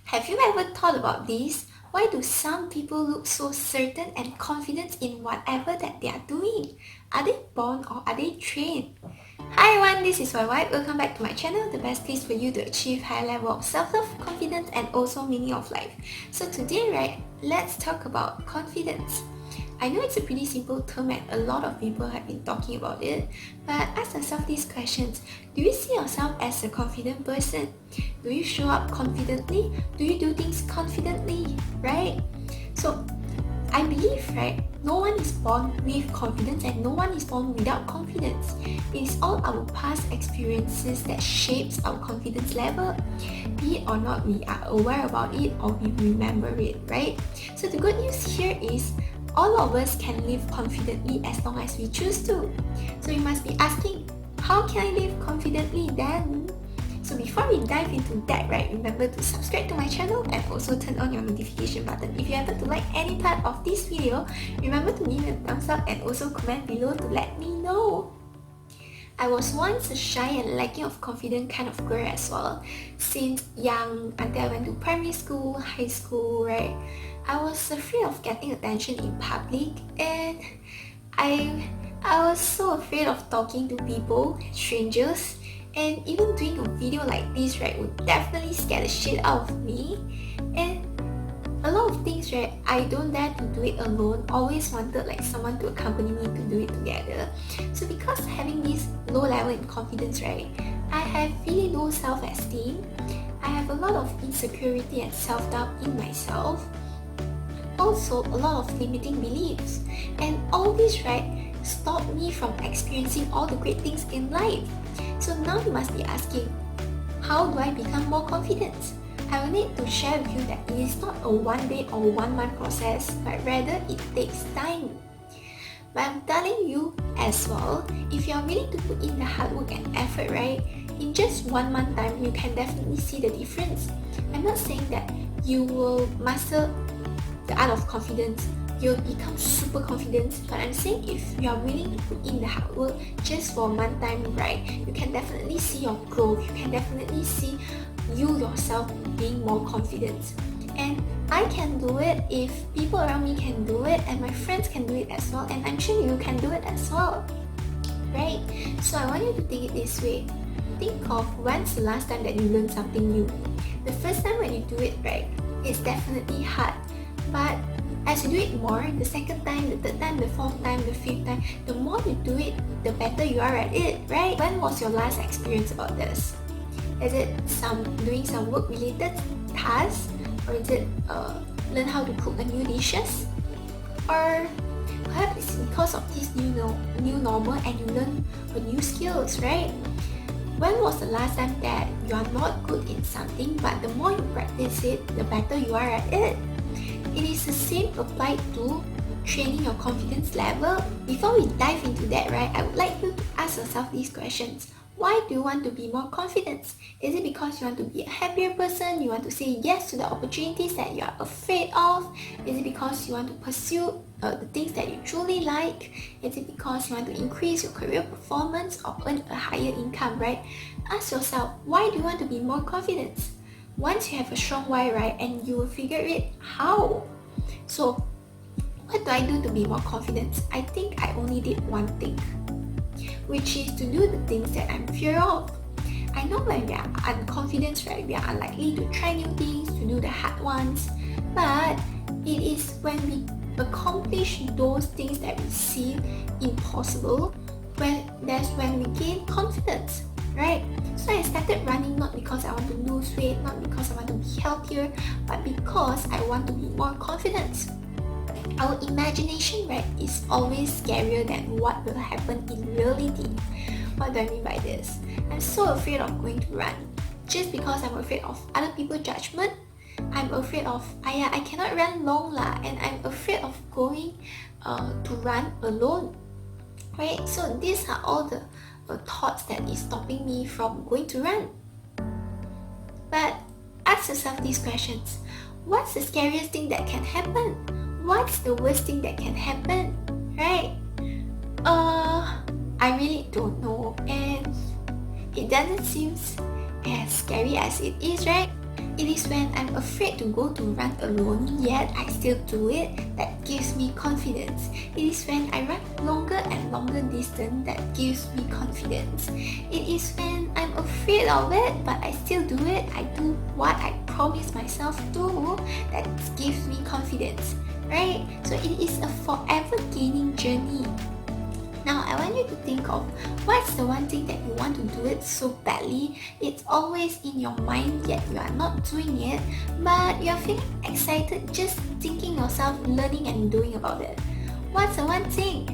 Have you ever thought about this? Why do some people look so certain and confident in whatever that they are doing? Are they born or are they trained? Hi everyone, this is YY. Welcome back to my channel, the best place for you to achieve high level of self-love, confidence and also meaning of life. So today, let's talk about confidence. I know it's a pretty simple term and a lot of people have been talking about it, but ask yourself these questions. Do you see yourself as a confident person? Do you show up confidently? Do you do things confidently? Right? So I believe, no one is born with confidence and no one is born without confidence. It is all our past experiences that shapes our confidence level. Be it or not we are aware about it or we remember it, right? So the good news here is all of us can live confidently as long as we choose to. So you must be asking, how can I live confidently then? So before we dive into that, remember to subscribe to my channel and also turn on your notification button. If you happen to like any part of this video, remember to give me a thumbs up and also comment below to let me know. I was once a shy and lacking of confidence kind of girl as well. Since young until I went to primary school, high school, I was afraid of getting attention in public and I was so afraid of talking to people, strangers, and even doing a video like this, would definitely scare the shit out of me. And a lot of things, I don't dare to do it alone. Always wanted someone to accompany me to do it together. So because having this low level in confidence, I have really low self-esteem. I have a lot of insecurity and self-doubt in myself. Also a lot of limiting beliefs. And all this, stop me from experiencing all the great things in life. So now you must be asking, how do I become more confident? I will need to share with you that it is not a 1 day or 1 month process, but rather it takes time. But I'm telling you as well, if you are willing to put in the hard work and effort, in just 1 month time, you can definitely see the difference. I'm not saying that you will master the art of confidence, you'll become super confident, but I'm saying if you are willing to put in the hard work just for a month time, you can definitely see your growth, you can definitely see you yourself being more confident. And I can do it if people around me can do it and my friends can do it as well, and I'm sure you can do it as well, right? So I want you to think it this way. Think of when's the last time that you learned something new. The first time when you do it, it's definitely hard, but as you do it more, the second time, the third time, the fourth time, the fifth time, the more you do it, the better you are at it, right? When was your last experience about this? Is it doing some work related tasks? Or is it learn how to cook a new dishes? Or perhaps it's because of this new normal and you learn a new skills, right? When was the last time that you are not good in something, but the more you practice it, the better you are at it? It is the same applied to training your confidence level. Before we dive into that, I would like you to ask yourself these questions. Why do you want to be more confident? Is it because you want to be a happier person? You want to say yes to the opportunities that you are afraid of? Is it because you want to pursue the things that you truly like? Is it because you want to increase your career performance or earn a higher income, Ask yourself, why do you want to be more confident? Once you have a strong why, and you will figure it how. So what do I do to be more confident? I think I only did one thing, which is to do the things that I'm fear of. I know when we are unconfident, we are unlikely to try new things, to do the hard ones, but it is when we accomplish those things that we see impossible, that's when we gain confidence, So I started running not because I want to lose weight, not because I want to be healthier, but because I want to be more confident. Our imagination, is always scarier than what will happen in reality. What do I mean by this? I'm so afraid of going to run just because I'm afraid of other people's judgment. I'm afraid of, I cannot run long and I'm afraid of going to run alone, So these are all the thoughts that is stopping me from going to run. But ask yourself these questions. What's the scariest thing that can happen? What's the worst thing that can happen? I really don't know, and it doesn't seem as scary as it is, It is when I'm afraid to go to run alone, yet I still do it, that gives me confidence. It is when I run longer and longer distance that gives me confidence. It is when I'm afraid of it, but I still do it. I do what I promise myself to, that gives me confidence, right? So it is a forever gaining journey. Now, I want you to think of what's the one thing that you want to do it so badly. It's always in your mind, yet you are not doing it, but you are feeling excited just thinking yourself learning and doing about it. What's the one thing?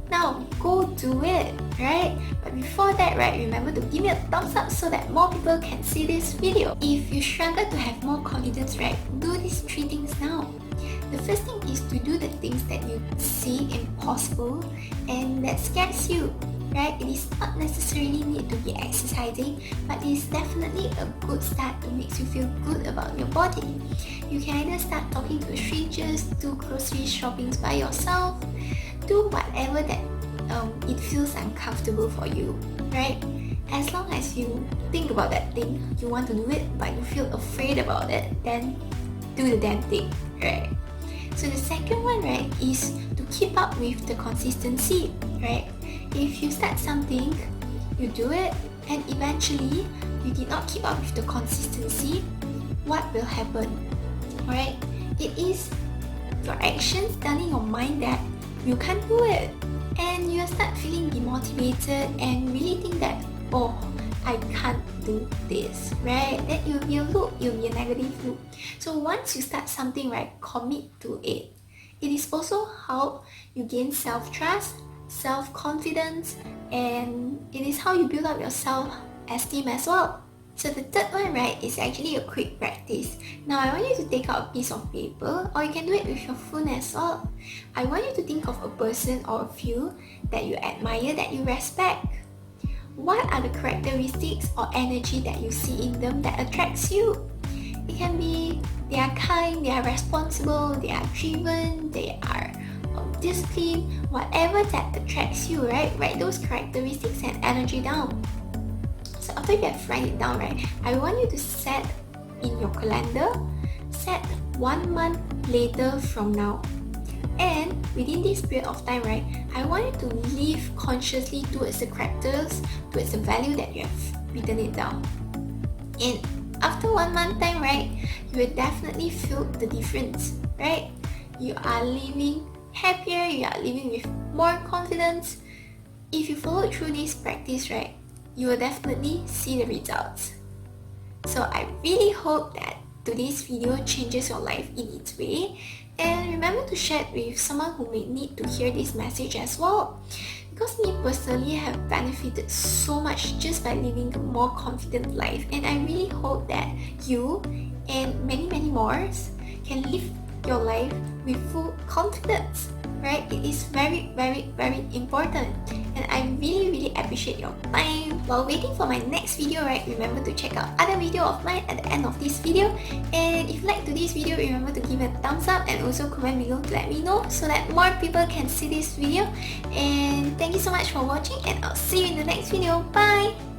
Now, go do it, right? But before that, right, remember to give me a thumbs up so that more people can see this video. If you struggle to have more confidence, right, do these 3 things now. The first thing is to do the things that you see impossible and that scares you, right? It is not necessarily need to be exercising, but it is definitely a good start to make you feel good about your body. You can either start talking to strangers, do grocery shopping by yourself, do whatever that it feels uncomfortable for you, right? As long as you think about that thing, you want to do it, but you feel afraid about it, then do the damn thing, right? So the second one, right, is to keep up with the consistency, right? If you start something, you do it, and eventually you did not keep up with the consistency, what will happen, right? It is your actions telling your mind that you can't do it, and you start feeling demotivated and really think that, oh, I can't do this, right? Then you'll be a loop, you'll be a negative loop. So once you start something, right, commit to it. It is also how you gain self-trust, self-confidence, and it is how you build up your self-esteem as well. So the third one, right, is actually a quick practice. Now I want you to take out a piece of paper, or you can do it with your phone as well. I want you to think of a person or a few that you admire, that you respect. What are the characteristics or energy that you see in them that attracts you? It can be they are kind, they are responsible, they are driven, they are disciplined, whatever that attracts you, right? Write those characteristics and energy down. So after you have written it down, right, I want you to set in your calendar, set 1 month later from now. And within this period of time, right, I want you to live consciously towards the characters, towards the value that you have written it down. And after 1 month time, right, you will definitely feel the difference, right? You are living happier, you are living with more confidence. If you follow through this practice, right, you will definitely see the results. So I really hope that today's video changes your life in its way. And remember to share it with someone who may need to hear this message as well. Because me personally have benefited so much just by living a more confident life, and I really hope that you and many more can live your life with full confidence, right? It is very important, and I really appreciate your time. While waiting for my next video, right, remember to check out other video of mine at the end of this video. And if you like today's video, remember to give it a thumbs up and also comment below to let me know so that more people can see this video. And thank you so much for watching, and I'll see you in the next video. Bye!